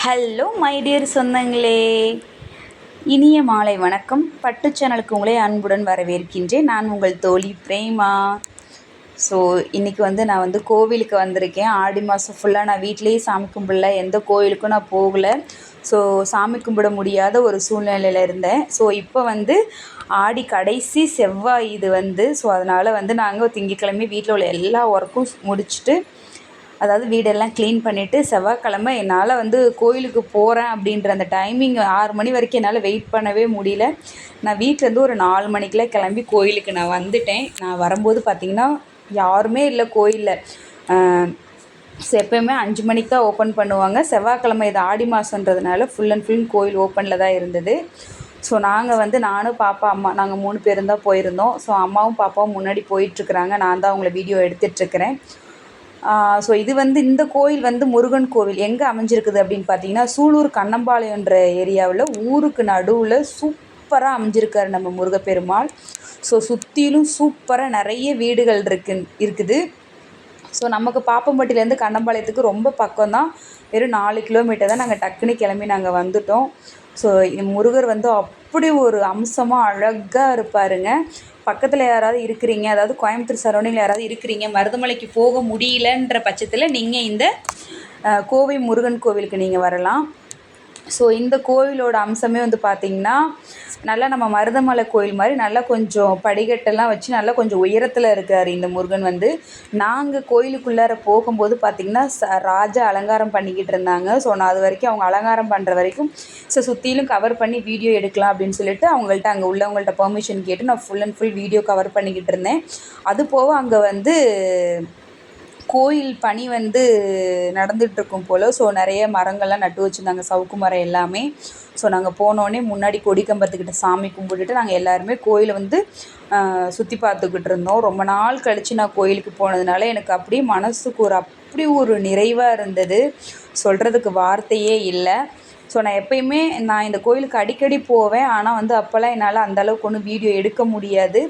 Hello my dear சொந்தங்களே, இனிய மாலை வணக்கம். பட்டு சேனலுக்கு உங்களை அன்புடன் வரவேற்கின்றேன். நான் உங்கள் தோழி பிரேமா. ஸோ இன்றைக்கி நான் கோவிலுக்கு வந்திருக்கேன். ஆடி மாதம் ஃபுல்லாக நான் வீட்டிலேயே சாமி கும்பிடல, எந்த கோவிலுக்கும் நான் போகலை. ஸோ சாமி கும்பிட முடியாத ஒரு சூழ்நிலையில் இருந்தேன். ஸோ இப்போ ஆடி கடைசி செவ்வாய் இது ஸோ அதனால் நாங்கள் திங்கட்கிழமை வீட்டில் உள்ள எல்லா ஒர்க்கும் முடிச்சுட்டு, அதாவது வீடெல்லாம் க்ளீன் பண்ணிவிட்டு செவ்வாய்க்கிழமை என்னால் கோயிலுக்கு போகிறேன் அப்படின்ற அந்த டைமிங் 6 மணி வரைக்கும் என்னால் வெயிட் பண்ணவே முடியல. நான் வீட்டிலேருந்து ஒரு 4 மணிக்கெலாம் கிளம்பி கோயிலுக்கு நான் வந்துட்டேன். நான் வரும்போது பார்த்திங்கன்னா யாருமே இல்லை கோயிலில். ஸோ எப்போயுமே 5 மணிக்கு தான் ஓப்பன் பண்ணுவாங்க. செவ்வாய்க்கிழமை இது ஆடி மாதன்றதுனால ஃபுல் அண்ட் ஃபுல் கோயில் ஓப்பனில் தான் இருந்தது. ஸோ நாங்கள் நானும் பாப்பா அம்மா நாங்கள் 3 பேரும் தான் போயிருந்தோம். ஸோ அம்மாவும் பாப்பாவும் முன்னாடி போயிட்டுருக்குறாங்க. நான் தான் அவங்கள வீடியோ எடுத்துகிட்ருக்கிறேன். ஸோ இது இந்த கோயில் முருகன் கோவில் எங்கே அமைஞ்சிருக்குது அப்படின்னு பார்த்தீங்கன்னா, சூலூர் கண்ணம்பாளையன்ற ஏரியாவில் ஊருக்கு நடுவில் சூப்பராக அமைஞ்சிருக்காரு நம்ம முருகப்பெருமாள். ஸோ சுற்றிலும் சூப்பராக நிறைய வீடுகள் இருக்குது. ஸோ நமக்கு பாப்பம்பட்டியிலேருந்து கண்ணம்பாளையத்துக்கு ரொம்ப பக்கம்தான். வெறும் 4 கிலோமீட்டர் தான். நாங்கள் டக்குன்னு கிளம்பி நாங்கள் வந்துட்டோம். ஸோ முருகர் அப்படி ஒரு அம்சமாக அழகாக இருப்பாருங்க. பக்கத்தில் யாராவது இருக்கிறீங்க, அதாவது கோயம்புத்தூர் சரௌண்டிங்கில் யாராவது இருக்கிறீங்க, மருதமலைக்கு போக முடியலன்ற பட்சத்தில் நீங்கள் இந்த கோவை முருகன் கோவிலுக்கு நீங்கள் வரலாம். ஸோ இந்த கோவிலோட அம்சமே பார்த்திங்கன்னா, நல்லா நம்ம மருதமலை கோயில் மாதிரி நல்லா கொஞ்சம் படிக்கட்டெல்லாம் வச்சு நல்லா கொஞ்சம் உயரத்தில் இருக்கார் இந்த முருகன். நாங்கள் கோயிலுக்குள்ளார போகும்போது பார்த்திங்கன்னா ராஜா அலங்காரம் பண்ணிக்கிட்டு இருந்தாங்க. ஸோ நான் அது வரைக்கும் அவங்க அலங்காரம் பண்ணுற வரைக்கும் ஸோ சுற்றிலும் கவர் பண்ணி வீடியோ எடுக்கலாம் அப்படின்னு சொல்லிட்டு அவங்கள்ட்ட அங்கே உள்ளவங்கள்ட்ட பெர்மிஷன் கேட்டு நான் full and full video cover பண்ணிக்கிட்டு இருந்தேன். அது போக அங்கே கோயில் பணி நடந்துகிட்ருக்கும் போல். ஸோ நிறைய மரங்கள்லாம் நட்டு வச்சுருந்தாங்க, சவுக்கு மரம் எல்லாமே. ஸோ நாங்கள் போனோடனே முன்னாடி கொடி கம்பத்துக்கிட்ட சாமி கும்பிட்டுட்டு நாங்கள் எல்லாருமே கோயிலை சுற்றி பார்த்துக்கிட்டு இருந்தோம். ரொம்ப நாள் கழித்து நான் கோயிலுக்கு போனதுனால எனக்கு அப்படியே மனசுக்கு அப்படி ஒரு நிறைவாக இருந்தது, சொல்கிறதுக்கு வார்த்தையே இல்லை. ஸோ நான் எப்பயுமே இந்த கோயிலுக்கு அடிக்கடி போவேன். ஆனால் அப்போல்லாம் என்னால் அந்தளவுக்கு ஒன்றும் வீடியோ எடுக்க முடியாது.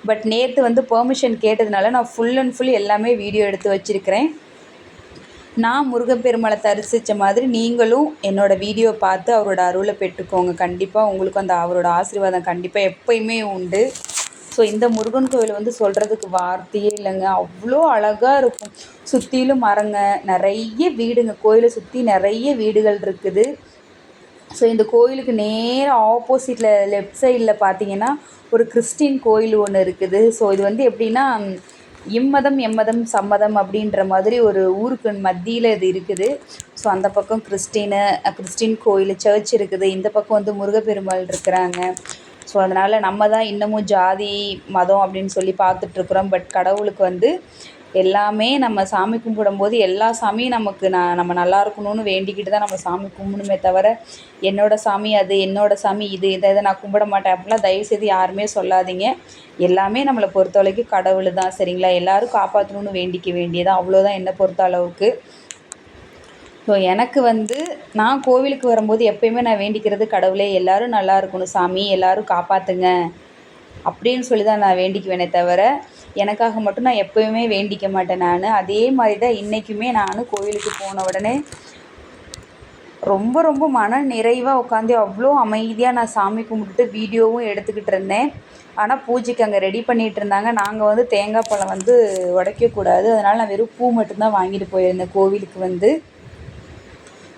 பட் நேற்று பெர்மிஷன் கேட்டதுனால நான் ஃபுல் அண்ட் ஃபுல் எல்லாமே வீடியோ எடுத்து வச்சுருக்கிறேன். நான் முருகப்பெருமாளை தரிசித்த மாதிரி நீங்களும் என்னோடய வீடியோ பார்த்து அவரோட அருளை பெற்றுக்கோங்க. கண்டிப்பாக உங்களுக்கும் அவரோட ஆசீர்வாதம் கண்டிப்பாக எப்போயுமே உண்டு. ஸோ இந்த முருகன் கோவில் சொல்கிறதுக்கு வார்த்தையே இல்லைங்க. அவ்வளோ அழகாக இருக்கும். சுற்றிலும் மரங்க, நிறைய வீடுங்க, கோயிலை சுற்றி நிறைய வீடுகள் இருக்குது. ஸோ இந்த கோயிலுக்கு நேராக ஆப்போசிட்டில் லெஃப்ட் சைடில் பார்த்தீங்கன்னா ஒரு கிறிஸ்டின் கோயில் ஒன்று இருக்குது. ஸோ இது எப்படின்னா, இம்மதம் எம்மதம் சம்மதம் அப்படின்ற மாதிரி ஒரு ஊருக்கு மத்தியில் இது இருக்குது. ஸோ அந்த பக்கம் கிறிஸ்டின் கோயில் சர்ச் இருக்குது, இந்த பக்கம் முருகப்பெருமாள் இருக்கிறாங்க. ஸோ அதனால் நம்ம தான் இன்னமும் ஜாதி மதம் அப்படின்னு சொல்லி பார்த்துட்ருக்குறோம். பட் கடவுளுக்கு எல்லாமே நம்ம சாமி கும்பிடும்போது எல்லா சாமியும் நம்ம நல்லா இருக்கணும்னு வேண்டிக்கிட்டு தான் நம்ம சாமி கும்பிடணுமே தவிர, என்னோடய சாமி அது, என்னோடய சாமி இது, இதை நான் கும்பிட மாட்டேன் அப்படிலாம் தயவுசெய்து யாருமே சொல்லாதீங்க. எல்லாமே நம்மளை பொறுத்த வரைக்கும் கடவுள் தான், சரிங்களா? எல்லோரும் காப்பாற்றணும்னு வேண்டிக்க வேண்டியதான், அவ்வளோதான் என்னை பொறுத்த அளவுக்கு. ஸோ எனக்கு நான் கோவிலுக்கு வரும்போது எப்போயுமே நான் வேண்டிக்கிறது, கடவுளே எல்லோரும் நல்லா இருக்கணும் சாமி, எல்லோரும் காப்பாற்றுங்க அப்படின்னு சொல்லி தான் நான் வேண்டிக்குவேனே தவிர, எனக்காக மட்டும் நான் எப்போயுமே வேண்டிக்க மாட்டேன் நான். அதே மாதிரி தான் இன்றைக்குமே நான் கோவிலுக்கு போன உடனே ரொம்ப ரொம்ப மன நிறைவாக உட்காந்து அவ்வளோ அமைதியாக நான் சாமி கும்பிட்டுட்டு வீடியோவும் எடுத்துக்கிட்டு இருந்தேன். ஆனால் பூஜைக்கு அங்கே ரெடி பண்ணிகிட்டு இருந்தாங்க. நாங்கள் தேங்காய் பழம் உடைக்கக்கூடாது, அதனால் நான் வெறும் பூ மட்டும்தான் வாங்கிட்டு போயிருந்தேன் கோவிலுக்கு.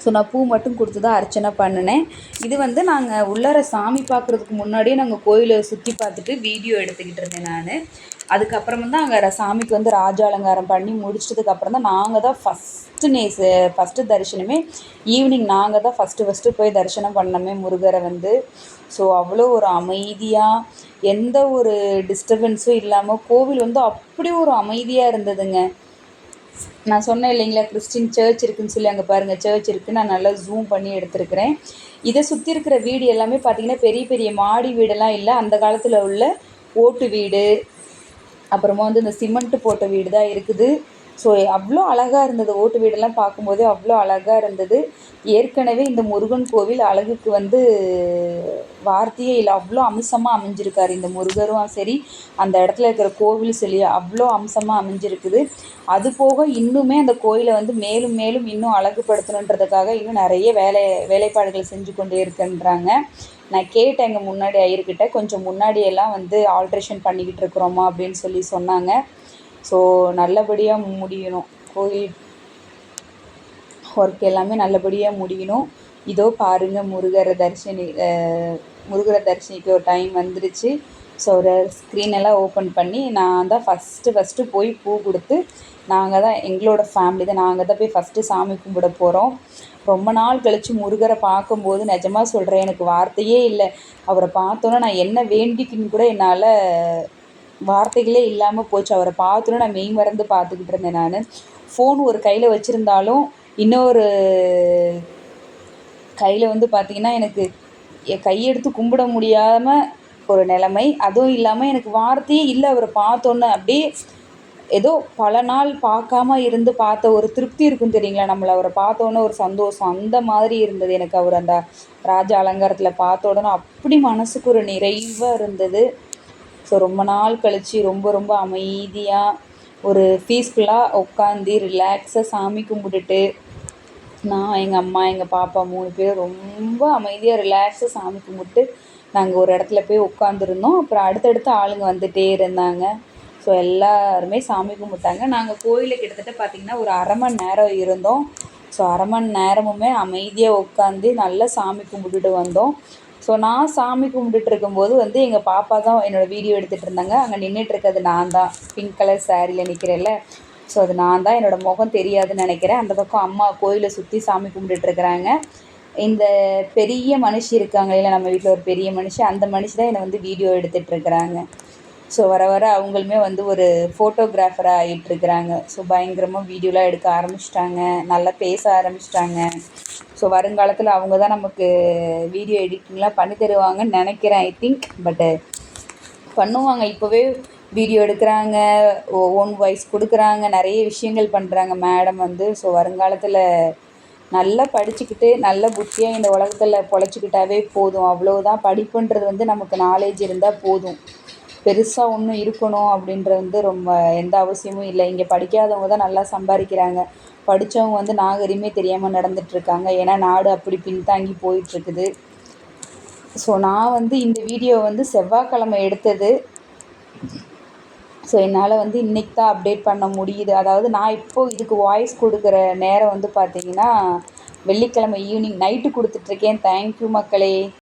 ஸோ நான் பூ மட்டும் கொடுத்து தான் அர்ச்சனை பண்ணினேன். இது நாங்கள் உள்ளார சாமி பார்க்குறதுக்கு முன்னாடியே நாங்கள் கோயிலை சுற்றி பார்த்துட்டு வீடியோ எடுத்துக்கிட்டு இருந்தேன் நான். அதுக்கப்புறம் தான் அங்கே சாமிக்கு ராஜ அலங்காரம் பண்ணி முடிச்சதுக்கப்புறம் தான் நாங்கள் தான் ஃபஸ்ட்டு தரிசனமே ஈவினிங் நாங்கள் தான் ஃபஸ்ட்டு போய் தரிசனம் பண்ணோமே முருகரை. ஸோ அவ்வளோ ஒரு அமைதியாக எந்த ஒரு டிஸ்டர்பன்ஸும் இல்லாமல் கோவில் அப்படி ஒரு அமைதியாக இருந்ததுங்க. நான் சொன்னேன் இல்லைங்களா, கிறிஸ்டின் சர்ச் இருக்குதுன்னு சொல்லி, அங்கே பாருங்கள் சர்ச் இருக்குது. நான் நல்லா ஜூம் பண்ணி எடுத்துருக்கிறேன். இதை சுற்றி இருக்கிற வீடு எல்லாமே பார்த்திங்கன்னா பெரிய பெரிய மாடி வீடெல்லாம் இல்லை, அந்த காலத்தில் உள்ள ஓட்டு வீடு, அப்புறமா இந்த சிமெண்ட்டு போட்ட வீடு தான் இருக்குது. ஸோ அவ்வளோ அழகாக இருந்தது. ஓட்டு வீடெல்லாம் பார்க்கும்போதே அவ்வளோ அழகாக இருந்தது. ஏற்கனவே இந்த முருகன் கோவில் அழகுக்கு வந்து வார்த்தையே இல்லை. அவ்வளோ அம்சமாக அமைஞ்சிருக்காரு இந்த முருகரும் சரி, அந்த இடத்துல இருக்கிற கோவில் சரி, அவ்வளோ அம்சமாக அமைஞ்சிருக்குது. அது போக இன்னுமே அந்த கோயிலை வந்து மேலும் மேலும் இன்னும் அழகுபடுத்தணுன்றதுக்காக இன்னும் நிறைய வேலைப்பாடுகள் செஞ்சு கொண்டே இருக்குன்றாங்க. நான் கேட்டேன் எங்கள் முன்னாடி ஐயர்கிட்ட, கொஞ்சம் முன்னாடியெல்லாம் வந்து ஆல்ட்ரேஷன் பண்ணிக்கிட்டு இருக்கிறோமா அப்படின்னு சொன்னாங்க. ஸோ நல்லபடியாக முடியணும், கோயில் ஒர்க் எல்லாமே நல்லபடியாக முடியணும். இதோ பாருங்கள், முருகரை தரிசனிக்க ஒரு டைம் வந்துடுச்சு. ஸோ ஒரு ஸ்க்ரீனெல்லாம் ஓப்பன் பண்ணி நான் தான் ஃபஸ்ட்டு போய் பூ கொடுத்து, நாங்கள் தான் எங்களோட ஃபேமிலி தான், நாங்கள் தான் போய் ஃபஸ்ட்டு சாமி கும்பிட போகிறோம். ரொம்ப நாள் கழித்து முருகரை பார்க்கும்போது நிஜமாக சொல்கிறேன், எனக்கு வார்த்தையே இல்லை. அவரை பார்த்தோன்னா நான் என்ன வேண்டிக்கின்னு கூட என்னால் வார்த்தைகளே இல்லாமல் போச்சு. அவரை பார்த்தோன்னே நான் மெய் மறந்து பார்த்துக்கிட்டு இருந்தேன். நான் ஃபோன் ஒரு கையில் வச்சுருந்தாலும் இன்னொரு கையில் வந்து பார்த்திங்கன்னா எனக்கு கையெடுத்து கும்பிட முடியாமல் ஒரு நிலைமை. அதுவும் இல்லாமல் எனக்கு வார்த்தையே இல்லை. அவரை பார்த்தோன்னே அப்படியே ஏதோ பல நாள் பார்க்காம இருந்து பார்த்த ஒரு திருப்தி இருக்கும் தெரியுங்களா, நம்மளை அவரை பார்த்தோன்னே ஒரு சந்தோஷம், அந்த மாதிரி இருந்தது எனக்கு. அவர் அந்த ராஜ அலங்காரத்தில் பார்த்த உடனே அப்படி மனசுக்கு ஒரு நிறைவாக இருந்தது. ஸோ ரொம்ப நாள் கழித்து ரொம்ப அமைதியாக ஒரு பீஸ்ஃபுல்லாக உட்காந்து ரிலாக்ஸாக சாமி கும்பிட்டுட்டு, நான் எங்கள் அம்மா எங்கள் பாப்பா 3 பேர் ரொம்ப அமைதியாக ரிலாக்ஸாக சாமி கும்பிட்டு நாங்கள் ஒரு இடத்துல போய் உட்காந்துருந்தோம். அப்புறம் அடுத்தடுத்து ஆளுங்க வந்துகிட்டே இருந்தாங்க. ஸோ எல்லாருமே சாமி கும்பிட்டாங்க. நாங்கள் கோயிலில் கிட்டத்தட்ட பார்த்திங்கன்னா ஒரு 1/2 மணி நேரம் இருந்தோம். ஸோ 1/2 மணி நேரமுமே அமைதியாக உட்காந்து நல்லா சாமி கும்பிட்டுட்டு வந்தோம். ஸோ நான் சாமி கும்பிட்டுட்டு இருக்கும்போது வந்து எங்கள் பாப்பா தான் என்னோடய வீடியோ எடுத்துகிட்டு இருந்தாங்க. அங்கே நின்றுட்டுருக்கிறது நான் தான், பிங்க் கலர் சாரியில் நிற்கிறேன்ல. ஸோ அது நான் தான், என்னோடய முகம் தெரியாதுன்னு நினைக்கிறேன். அந்த பக்கம் அம்மா கோயிலை சுற்றி சாமி கும்பிட்டுட்ருக்குறாங்க. இந்த பெரிய மனுஷி இருக்காங்க இல்லை, நம்ம வீட்டில் ஒரு பெரிய மனுஷி, அந்த மனுஷி தான் என்னை வந்து வீடியோ எடுத்துகிட்ருக்குறாங்க. ஸோ வர அவங்களுமே வந்து ஒரு ஃபோட்டோகிராஃபராக ஆகிட்டுருக்குறாங்க. ஸோ பயங்கரமாக வீடியோலாம் எடுக்க ஆரம்பிச்சிட்டாங்க, நல்லா பேச ஆரம்பிச்சிட்டாங்க. ஸோ வருங்காலத்தில் அவங்க தான் நமக்கு வீடியோ எடிட்டிங்லாம் பண்ணி தருவாங்கன்னு நினைக்கிறேன், ஐ திங்க். பட்டு பண்ணுவாங்க. இப்போவே வீடியோ எடுக்கிறாங்க, ஓன் வாய்ஸ் கொடுக்குறாங்க, நிறைய விஷயங்கள் பண்ணுறாங்க மேடம் வந்து. ஸோ வருங்காலத்தில் நல்லா படிச்சுக்கிட்டு நல்ல புத்தியாக இந்த உலகத்தில் பொழைச்சிக்கிட்டாவே போதும். அவ்வளோதான். படிப்புன்றது வந்து நமக்கு நாலேஜ் இருந்தால் போதும். பெருசாக ஒன்றும் இருக்கணும் அப்படின்றது வந்து ரொம்ப எந்த அவசியமும் இல்லை. இங்கே படிக்காதவங்க தான் நல்லா சம்பாதிக்கிறாங்க. படித்தவங்க வந்து நாகரிகமே தெரியாமல் நடந்துகிட்ருக்காங்க. ஏன்னா நாடு அப்படி பின்தாங்கி போயிட்டுருக்குது. ஸோ நான் வந்து இந்த வீடியோ வந்து செவ்வாய்க்கிழமை எடுத்தது. ஸோ என்னால் வந்து இன்றைக்கி தான் அப்டேட் பண்ண முடியுது. அதாவது நான் இப்போது இதுக்கு வாய்ஸ் கொடுக்குற நேரம் வந்து பார்த்திங்கன்னா வெள்ளிக்கிழமை ஈவினிங் நைட்டு கொடுத்துட்ருக்கேன். தேங்க்யூ மக்களே.